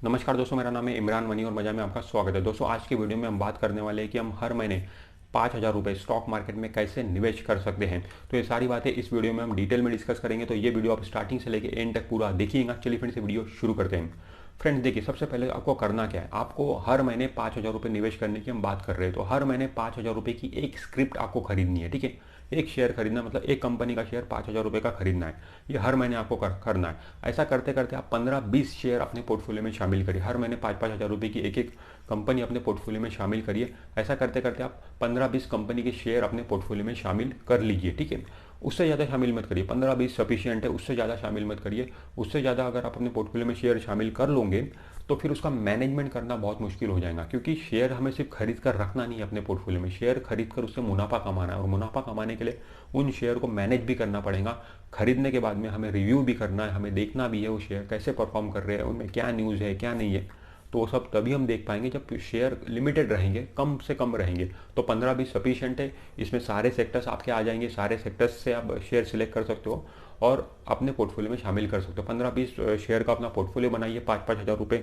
नमस्कार दोस्तों, मेरा नाम है इमरान वनी और मजा में आपका स्वागत है। दोस्तों, आज की वीडियो में हम बात करने वाले हैं कि हम हर महीने 5,000 रुपये स्टॉक मार्केट में कैसे निवेश कर सकते हैं। तो ये सारी बातें इस वीडियो में हम डिटेल में डिस्कस करेंगे। तो ये वीडियो आप स्टार्टिंग से लेकर एंड तक पूरा देखिएगा। चलिए फ्रेंड्स, ये वीडियो शुरू करते हैं। फ्रेंड्स देखिए, सबसे पहले आपको करना क्या है, आपको हर महीने 5,000 रुपये निवेश करने की हम बात कर रहे हैं। तो हर महीने 5,000 रुपये की एक स्क्रिप्ट आपको खरीदनी है, ठीक है। एक शेयर खरीदना मतलब एक कंपनी का शेयर 5,000 रुपये का खरीदना है। ये हर महीने आपको करना है। ऐसा करते करते आप 15-20 शेयर अपने पोर्टफोलियो में शामिल करिए। हर महीने 5,000 रुपये की एक एक कंपनी अपने पोर्टफोलियो में शामिल करिए। ऐसा करते करते आप 15-20 कंपनी के शेयर अपने पोर्टफोलियो में शामिल कर लीजिए, ठीक है। उससे ज़्यादा शामिल मत करिए। 15-20 सफिशियंट है, उससे ज़्यादा शामिल मत करिए। उससे ज़्यादा अगर आप अपने पोर्टफोलियो में शेयर शामिल कर लोगे तो फिर उसका मैनेजमेंट करना बहुत मुश्किल हो जाएगा, क्योंकि शेयर हमें सिर्फ खरीद कर रखना नहीं है अपने पोर्टफोलियो में। शेयर खरीद कर उससे मुनाफा कमाना है, और मुनाफा कमाने के लिए उन शेयर को मैनेज भी करना पड़ेगा। खरीदने के बाद में हमें रिव्यू भी करना है, हमें देखना भी है वो शेयर कैसे परफॉर्म कर रहे हैं, उनमें क्या न्यूज़ है क्या नहीं है। तो वो सब तभी हम देख पाएंगे जब शेयर लिमिटेड रहेंगे, कम से कम रहेंगे। तो 15-20 सफिशियंट है। इसमें सारे सेक्टर्स आपके आ जाएंगे, सारे सेक्टर्स से आप शेयर सिलेक्ट कर सकते हो और अपने पोर्टफोलियो में शामिल कर सकते हो। 15-20 शेयर का अपना पोर्टफोलियो बनाइए। 5,000-5,000 रुपये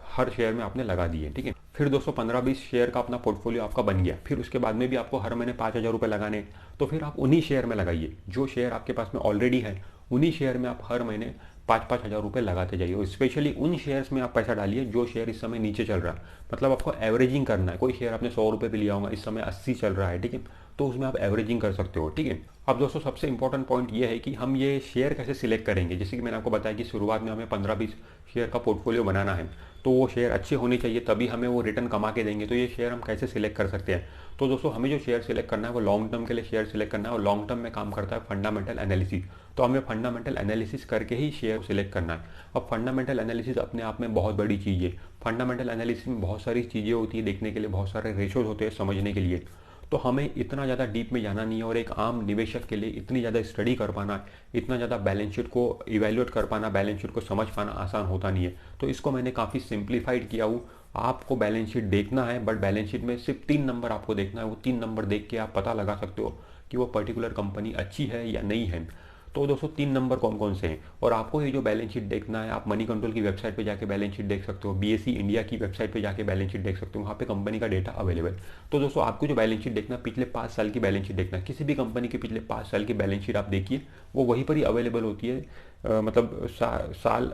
हर शेयर में आपने लगा दिए, ठीक है। फिर दोस्तों, 15-20 शेयर का अपना पोर्टफोलियो आपका बन गया। फिर उसके बाद में भी आपको हर महीने 5,000 रुपये लगाने। तो फिर आप उन्हीं शेयर में लगाइए जो शेयर आपके पास में ऑलरेडी है। उन्हीं शेयर में आप हर महीने 5,000-5,000 रुपये लगाते जाइए, और स्पेशली उन शेयर्स में आप पैसा डालिए जो शेयर इस समय नीचे चल रहा है। मतलब आपको एवरेजिंग करना है। कोई शेयर आपने 100 रुपये पे लिया होगा, इस समय 80 चल रहा है, ठीक है। तो उसमें आप एवरेजिंग कर सकते हो, ठीक है। अब दोस्तों, सबसे इंपॉर्टेंट पॉइंट ये है कि हम ये शेयर कैसे सिलेक्ट करेंगे। जैसे कि मैंने आपको बताया कि शुरुआत में हमें 15-20 शेयर का पोर्टफोलियो बनाना है। तो वो शेयर अच्छे होने चाहिए, तभी हमें वो रिटर्न कमा के देंगे। तो ये शेयर हम कैसे सिलेक्ट कर सकते हैं। तो दोस्तों, हमें जो शेयर सिलेक्ट करना है वो लॉन्ग टर्म के लिए शेयर सिलेक्ट करना है, और लॉन्ग टर्म में काम करता है फंडामेंटल एनालिसिस। तो हमें फंडामेंटल एनालिसिस करके ही शेयर सिलेक्ट करना है। अब फंडामेंटल एनालिसिस अपने आप में बहुत बड़ी चीज़ है। फंडामेंटल एनालिसिस में बहुत सारी चीज़ें होती है देखने के लिए, बहुत सारे रेशोज होते हैं समझने के लिए। तो हमें इतना ज़्यादा डीप में जाना नहीं है, और एक आम निवेशक के लिए इतनी ज़्यादा स्टडी कर पाना, इतना ज़्यादा बैलेंस शीट को इवेल्युएट कर पाना, बैलेंस शीट को समझ पाना आसान होता नहीं है। तो इसको मैंने काफ़ी सिंप्लीफाइड किया हूँ। आपको बैलेंस शीट देखना है, बट बैलेंस शीट में सिर्फ 3 नंबर आपको देखना है। वो 3 नंबर देख के आप पता लगा सकते हो कि वो पर्टिकुलर कंपनी अच्छी है या नहीं है। तो दोस्तों, 3 नंबर कौन कौन से हैं। और आपको ये जो बैलेंस शीट देखना है, आप मनी कंट्रोल की वेबसाइट पे जाके बैलेंस शीट देख सकते हो, बीएसई इंडिया की वेबसाइट पे जाके बैलेंस शीट देख सकते हो। वहाँ पे कंपनी का डेटा अवेलेबल। तो दोस्तों, आपको जो बैलेंस शीट देखना, पिछले 5 साल की बैलेंस शीट देखना। किसी भी कंपनी की पिछले 5 साल की बैलेंस शीट आप देखिए, वो वहीं पर ही अवेलेबल होती है। मतलब साल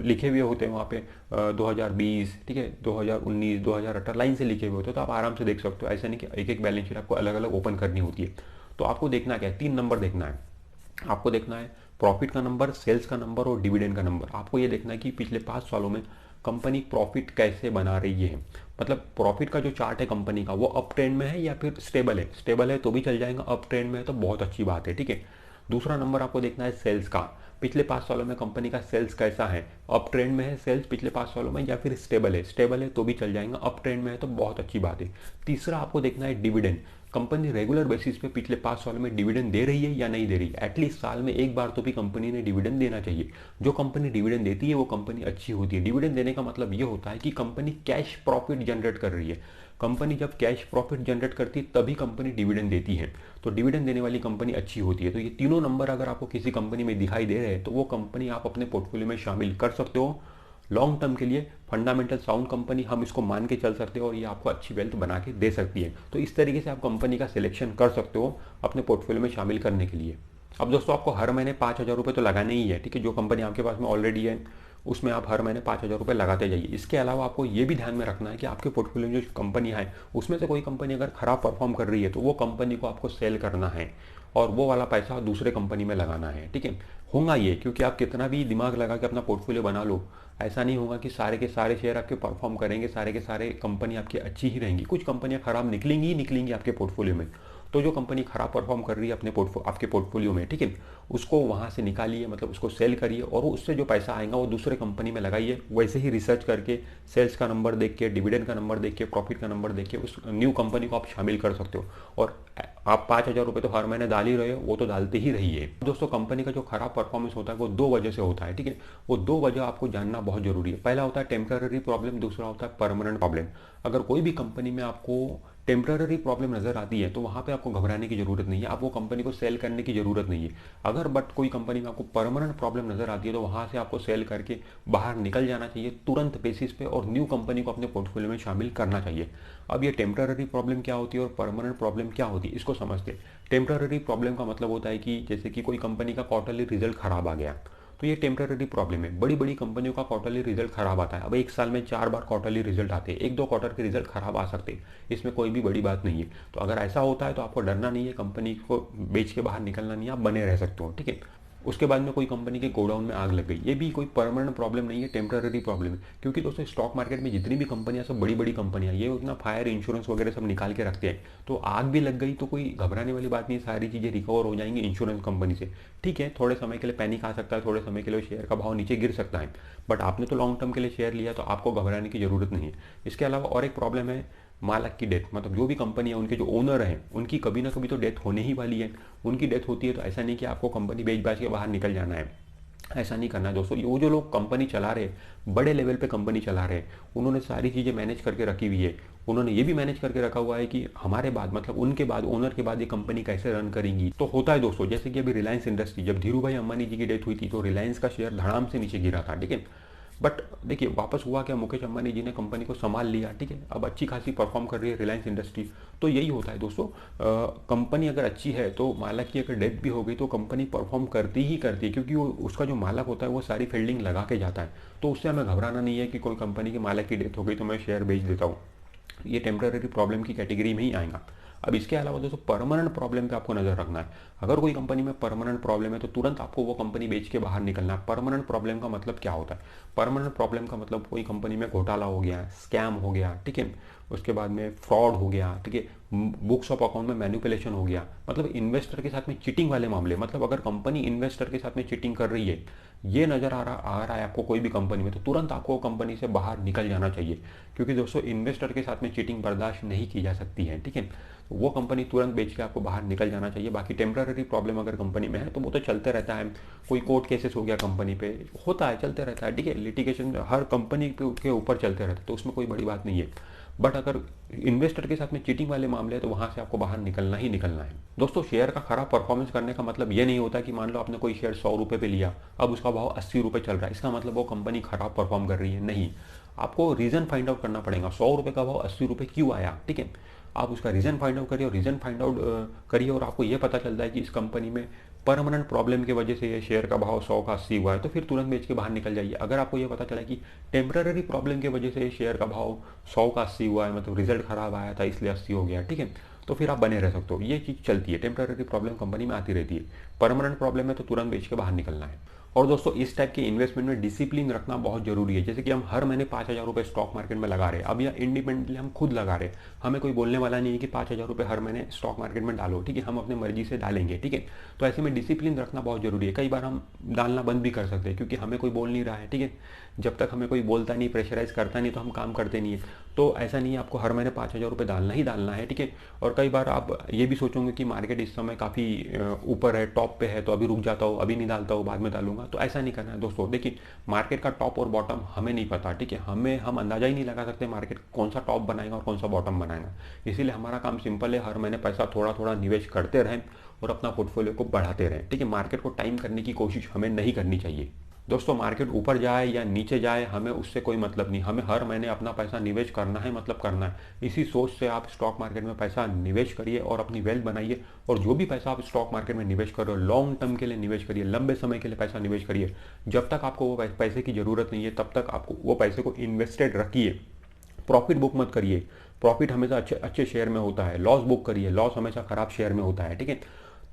लिखे हुए होते हैं वहाँ पे। 2020, ठीक है, 2019, 2018 लाइन से लिखे हुए होते हैं। तो आप आराम से देख सकते हो। ऐसा नहीं कि एक एक बैलेंस शीट आपको अलग अलग ओपन करनी होती है। तो आपको देखना क्या है, 3 नंबर देखना है। आपको देखना है प्रॉफिट का नंबर, सेल्स का नंबर और डिविडेंड का नंबर। आपको ये देखना है कि पिछले 5 सालों में कंपनी प्रॉफिट कैसे बना रही है। मतलब प्रॉफिट का जो चार्ट है कंपनी का, वो अप ट्रेंड में है या फिर स्टेबल है। स्टेबल है तो भी चल जाएगा, अप ट्रेंड में है तो बहुत अच्छी बात है, ठीक है। दूसरा नंबर आपको देखना है सेल्स का। पिछले 5 सालों में कंपनी का सेल्स कैसा है, अप ट्रेंड में है सेल्स पिछले 5 सालों में, या फिर स्टेबल है। स्टेबल है तो भी चल जाएगा, अप ट्रेंड में है तो बहुत अच्छी बात है। तीसरा आपको देखना है डिविडेंड। कंपनी रेगुलर बेसिस पे पिछले 5 सालों में डिविडेंड दे रही है या नहीं दे रही। एटलीस्ट साल में एक बार तो भी कंपनी ने डिविडेंड देना चाहिए। जो कंपनी डिविडेंड देती है वो कंपनी अच्छी होती है। डिविडेंड देने का मतलब ये होता है कि कंपनी कैश प्रॉफिट जनरेट कर रही है। कंपनी जब कैश प्रॉफिट जनरेट करती है तभी कंपनी डिविडेंड देती है। तो डिविडेंड देने वाली कंपनी अच्छी होती है। तो ये तीनों नंबर अगर आपको किसी कंपनी में दिखाई दे रहे हैं तो वो कंपनी आप अपने पोर्टफोलियो में शामिल कर सकते हो। लॉन्ग टर्म के लिए फंडामेंटल साउंड कंपनी, हम इसको मान के चल सकते हो, और ये आपको अच्छी वेल्थ बना के दे सकती है। तो इस तरीके से आप कंपनी का सिलेक्शन कर सकते हो अपने पोर्टफोलियो में शामिल करने के लिए। अब दोस्तों, आपको हर महीने 5,000 रुपये तो लगाने ही है, ठीक है। जो कंपनी आपके पास में ऑलरेडी है उसमें आप हर महीने 5,000 रुपये लगाते जाइए। इसके अलावा आपको ये भी ध्यान में रखना है कि आपके पोर्टफोलियो में जो कंपनियाँ हैं उसमें से कोई कंपनी अगर खराब परफॉर्म कर रही है तो वो कंपनी को आपको सेल करना है, और वो वाला पैसा दूसरे कंपनी में लगाना है, ठीक है। होगा ये, क्योंकि आप कितना भी दिमाग लगा के अपना पोर्टफोलियो बना लो, ऐसा नहीं होगा कि सारे के सारे शेयर आपके परफॉर्म करेंगे, सारे के सारे कंपनी आपकी अच्छी ही रहेंगी। कुछ कंपनियां खराब निकलेंगी ही निकलेंगी आपके पोर्टफोलियो में। तो जो कंपनी खराब परफॉर्म कर रही है आपके पोर्टफोलियो में, ठीक है, उसको वहाँ से निकालिए, मतलब उसको सेल करिए, और उससे जो पैसा आएगा वो दूसरे कंपनी में लगाइए। वैसे ही रिसर्च करके सेल्स का नंबर देख के, डिविडेंड का नंबर देख के, प्रॉफिट का नंबर देख के उस न्यू कंपनी को आप शामिल कर सकते हो। और आप 5,000 रुपये तो हर महीने डाल ही रहे हो, वो तो डालते ही रहिए। दोस्तों, कंपनी का जो खराब परफॉर्मेंस होता है वो 2 वजह से होता है, ठीक है। वो 2 वजह आपको जानना बहुत जरूरी है। पहला होता है टेम्पररी प्रॉब्लम, दूसरा होता है परमानेंट प्रॉब्लम। अगर कोई भी कंपनी में आपको टेम्पररी प्रॉब्लम नज़र आती है तो वहाँ पे आपको घबराने की ज़रूरत नहीं है, आप वो कंपनी को सेल करने की ज़रूरत नहीं है। अगर बट कोई कंपनी में आपको परमानेंट प्रॉब्लम नज़र आती है तो वहाँ से आपको सेल करके बाहर निकल जाना चाहिए तुरंत बेसिस पे और न्यू कंपनी को अपने पोर्टफोलियो में शामिल करना चाहिए। अब ये टेम्पररी प्रॉब्लम क्या होती है और परमानेंट प्रॉब्लम क्या होती है इसको समझते हैं। टेम्पररी प्रॉब्लम का मतलब होता है कि जैसे कि कोई कंपनी का क्वार्टरली रिजल्ट खराब आ गया तो ये टेम्पररी प्रॉब्लम है। बड़ी बड़ी कंपनियों का क्वार्टरली रिजल्ट खराब आता है। अब एक साल में 4 बार क्वार्टरली रिजल्ट आते हैं, 1-2 क्वार्टर के रिजल्ट खराब आ सकते हैं, इसमें कोई भी बड़ी बात नहीं है। तो अगर ऐसा होता है तो आपको डरना नहीं है, कंपनी को बेच के बाहर निकलना नहीं है, आप बने रह सकते हो, ठीक है। उसके बाद में कोई कंपनी के गोडाउन में आग लग गई, ये भी कोई परमानेंट प्रॉब्लम नहीं है, टेम्पररी प्रॉब्लम है। क्योंकि दोस्तों स्टॉक मार्केट में जितनी भी कंपनियां सब बड़ी बड़ी कंपनियां ये उतना फायर इंश्योरेंस वगैरह सब निकाल के रखते हैं। तो आग भी लग गई तो कोई घबराने वाली बात नहीं, सारी चीज़ें रिकवर हो जाएंगी इंश्योरेंस कंपनी से। ठीक है, थोड़े समय के लिए पैनिक आ सकता है, थोड़े समय के लिए शेयर का भाव नीचे गिर सकता है, बट आपने तो लॉन्ग टर्म के लिए शेयर लिया तो आपको घबराने की जरूरत नहीं है। इसके अलावा और एक प्रॉब्लम है मालिक की डेथ, मतलब जो भी कंपनी है उनके जो ओनर हैं उनकी कभी ना कभी तो डेथ होने ही वाली है। उनकी डेथ होती है तो ऐसा नहीं कि आपको कंपनी बेच बाच के बाहर निकल जाना है, ऐसा नहीं करना है दोस्तों। वो जो लोग कंपनी चला रहे हैं, बड़े लेवल पे कंपनी चला रहे हैं, उन्होंने सारी चीज़ें मैनेज करके रखी हुई है। उन्होंने ये भी मैनेज करके रखा हुआ है कि हमारे बाद मतलब उनके बाद ओनर के बाद ये कंपनी कैसे रन करेंगी। तो होता है दोस्तों, जैसे कि अभी रिलायंस इंडस्ट्री, जब धीरू भाई अंबानी जी की डेथ हुई थी तो रिलायंस का शेयर धड़ाम से नीचे गिरा था, ठीक है। बट देखिए वापस हुआ क्या, मुकेश अंबानी जी ने कंपनी को संभाल लिया, ठीक है। अब अच्छी खासी परफॉर्म कर रही है रिलायंस इंडस्ट्री। तो यही होता है दोस्तों, कंपनी अगर अच्छी है तो मालिक की अगर डेथ भी हो गई तो कंपनी परफॉर्म करती ही करती है, क्योंकि वो उसका जो मालिक होता है वो सारी फील्डिंग लगा के जाता है। तो उससे हमें घबराना नहीं है कि कोई कंपनी के मालिक की डेथ हो गई तो मैं शेयर बेच देता हूँ, ये टेम्पररी प्रॉब्लम की कैटेगरी में ही आएगा। अब इसके अलावा दोस्तों परमानेंट प्रॉब्लम पे आपको नज़र रखना है। अगर कोई कंपनी में परमानेंट प्रॉब्लम है तो तुरंत आपको वो कंपनी बेच के बाहर निकलना है। परमानेंट प्रॉब्लम का मतलब क्या होता है? परमानेंट प्रॉब्लम का मतलब कोई कंपनी में घोटाला हो गया, स्कैम हो गया, ठीक है, उसके बाद में फ्रॉड हो गया, ठीक है, बुक्स ऑफ अकाउंट में मैनिपुलेशन हो गया, मतलब इन्वेस्टर के साथ में चीटिंग वाले मामले। मतलब अगर कंपनी इन्वेस्टर के साथ में चीटिंग कर रही है, ये नज़र आ रहा है आपको कोई भी कंपनी में, तो तुरंत आपको कंपनी से बाहर निकल जाना चाहिए। क्योंकि दोस्तों इन्वेस्टर के साथ में चीटिंग बर्दाश्त नहीं की जा सकती है, ठीक है। वो कंपनी तुरंत बेच के आपको बाहर निकल जाना चाहिए। बाकी टेम्पररी प्रॉब्लम अगर कंपनी में है तो वो तो चलते रहता है, कोई कोर्ट केसेस हो गया कंपनी पे, होता है, चलते रहता है, ठीक है। लिटिगेशन हर कंपनी के ऊपर चलते रहता है, तो उसमें कोई बड़ी बात नहीं है। बट अगर इन्वेस्टर के साथ में चीटिंग वाले मामले हैं तो वहां से आपको बाहर निकलना ही निकलना है। दोस्तों शेयर का खराब परफॉर्मेंस करने का मतलब ये नहीं होता कि मान लो आपने कोई शेयर 100 रुपये पे लिया, अब उसका भाव 80 रुपये चल रहा है, इसका मतलब वो कंपनी खराब परफॉर्म कर रही है, नहीं। आपको रीज़न फाइंड आउट करना पड़ेगा, 100 रुपये का भाव 80 रुपये क्यों आया, ठीक है। आप उसका रीज़न फाइंड आउट करिए और रीज़न फाइंड आउट करिए और आपको ये पता चलता है कि इस कंपनी में परमानेंट प्रॉब्लम की वजह से ये शेयर का भाव 100 का 80 हुआ है, तो फिर तुरंत बेच के बाहर निकल जाइए। अगर आपको ये पता चला कि टेम्पररी प्रॉब्लम की वजह से ये शेयर का भाव 100 का 80 हुआ है, मतलब रिजल्ट खराब आया था इसलिए 80 हो गया, ठीक है, तो फिर आप बने रह सकते हो। ये चीज़ चलती है, टेम्पररी प्रॉब्लम कंपनी में आती रहती है। परमानेंट प्रॉब्लम है तो तुरंत बेच के बाहर निकलना है। और दोस्तों इस टाइप के इन्वेस्टमेंट में डिसिप्लिन रखना बहुत जरूरी है। जैसे कि हम हर महीने 5,000 रुपये स्टॉक मार्केट में लगा रहे हैं, अब यह इंडिपेंडेंटली हम खुद लगा रहे हैं, हमें कोई बोलने वाला नहीं है कि 5,000 रुपये हर महीने स्टॉक मार्केट में डालो, ठीक है, हम अपने मर्जी से डालेंगे, ठीक है। तो ऐसे में डिसिप्लिन रखना बहुत जरूरी है। कई बार हम डालना बंद भी कर सकते हैं क्योंकि हमें कोई बोल नहीं रहा है, ठीक है। जब तक हमें कोई बोलता नहीं, प्रेशराइज करता नहीं, तो हम काम करते नहीं है। तो ऐसा नहीं है, आपको हर महीने 5,000 रुपये डालना ही डालना है, ठीक है। और कई बार आप ये भी सोचोगे कि मार्केट इस समय काफ़ी ऊपर है, टॉप पे है, तो अभी रुक जाता हूँ, अभी नहीं डालता हूँ, बाद में डालूंगा, तो ऐसा नहीं करना है दोस्तों। देखिए मार्केट का टॉप और बॉटम हमें नहीं पता, ठीक है, हम अंदाजा ही नहीं लगा सकते मार्केट कौन सा टॉप बनाएगा और कौन सा बॉटम बनाएगा। इसीलिए हमारा काम सिंपल है, हर महीने पैसा थोड़ा थोड़ा निवेश करते रहें और अपना पोर्टफोलियो को बढ़ाते रहें, ठीक है। मार्केट को टाइम करने की कोशिश हमें नहीं करनी चाहिए। दोस्तों मार्केट ऊपर जाए या नीचे जाए हमें उससे कोई मतलब नहीं, हमें हर महीने अपना पैसा निवेश करना है, मतलब करना है। इसी सोच से आप स्टॉक मार्केट में पैसा निवेश करिए और अपनी वेल्थ बनाइए। और जो भी पैसा आप स्टॉक मार्केट में निवेश कर रहे हो, लॉन्ग टर्म के लिए निवेश करिए, लंबे समय के लिए पैसा निवेश करिए। जब तक आपको वो पैसे की ज़रूरत नहीं है तब तक आपको वो पैसे को इन्वेस्टेड रखिए। प्रॉफिट बुक मत करिए, प्रॉफिट हमेशा अच्छे अच्छे शेयर में होता है। लॉस बुक करिए, लॉस हमेशा खराब शेयर में होता है, ठीक है।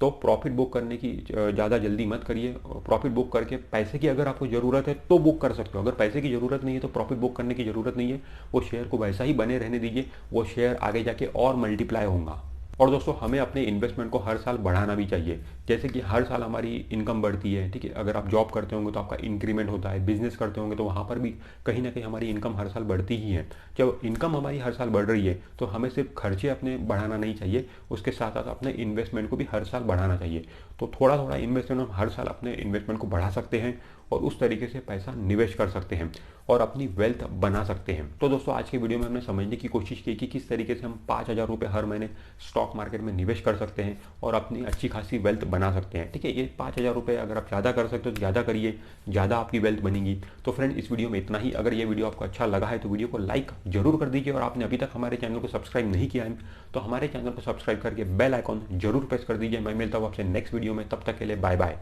तो प्रॉफिट बुक करने की ज़्यादा जल्दी मत करिए। प्रॉफिट बुक करके पैसे की अगर आपको ज़रूरत है तो बुक कर सकते हो, अगर पैसे की ज़रूरत नहीं है तो प्रॉफिट बुक करने की ज़रूरत नहीं है। वो शेयर को वैसा ही बने रहने दीजिए, वो शेयर आगे जाके और मल्टीप्लाई होगा। और दोस्तों हमें अपने इन्वेस्टमेंट को हर साल बढ़ाना भी चाहिए। जैसे कि हर साल हमारी इनकम बढ़ती है, ठीक है। अगर आप जॉब करते होंगे तो आपका इंक्रीमेंट होता है, बिजनेस करते होंगे तो वहाँ पर भी कहीं ना कहीं हमारी इनकम हर साल बढ़ती ही है। जब इनकम हमारी हर साल बढ़ रही है तो हमें सिर्फ खर्चे अपने बढ़ाना नहीं चाहिए, उसके साथ साथ अपने इन्वेस्टमेंट को भी हर साल बढ़ाना चाहिए। तो थोड़ा थोड़ा इन्वेस्टमेंट हम हर साल अपने इन्वेस्टमेंट को बढ़ा सकते हैं और उस तरीके से पैसा निवेश कर सकते हैं और अपनी वेल्थ बना सकते हैं। तो दोस्तों आज के वीडियो में हमने समझने की कोशिश की कि किस तरीके से हम 5,000 रुपये हर महीने स्टॉक मार्केट में निवेश कर सकते हैं और अपनी अच्छी खासी वेल्थ बना सकते हैं। ठीक है, ये 5,000 रुपये अगर आप ज़्यादा कर सकते हो तो ज़्यादा करिए, ज़्यादा आपकी वेल्थ बनेगी। तो फ्रेंड इस वीडियो में इतना ही। अगर ये वीडियो आपको अच्छा लगा है तो वीडियो को लाइक जरूर कर दीजिए और आपने अभी तक हमारे चैनल को सब्सक्राइब नहीं किया है तो हमारे चैनल को सब्सक्राइब करके बेल आइकॉन जरूर प्रेस कर दीजिए। मैं मिलता हूँ आपसे नेक्स्ट वीडियो में, तब तक के लिए बाय बाय।